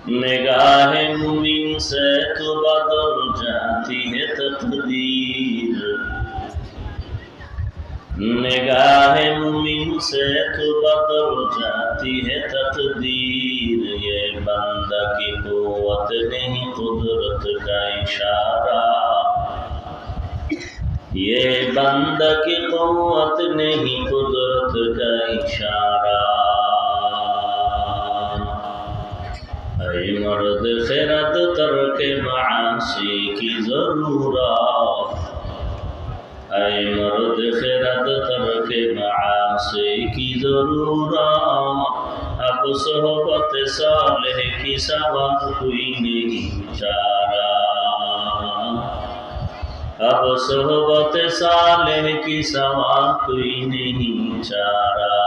نگاہ مومن سے تو بدل جاتی ہے تقدیر، نگاہ مومن سے تو بدل جاتی ہے تقدیر۔ یہ بندہ کی قوت نہیں قدرت کا اشارہ، یہ بندہ کی قوت نہیں قدرت کا اشارہ۔ اے مرد خرد ترک معاصی کی ضرورت، اے مرد خرد ترک معاصی کی ضرورت، اب صحبت صالح کی سوا کوئی نہیں چارہ، اب صحبت صالح کی سوا کوئی نہیں چارہ۔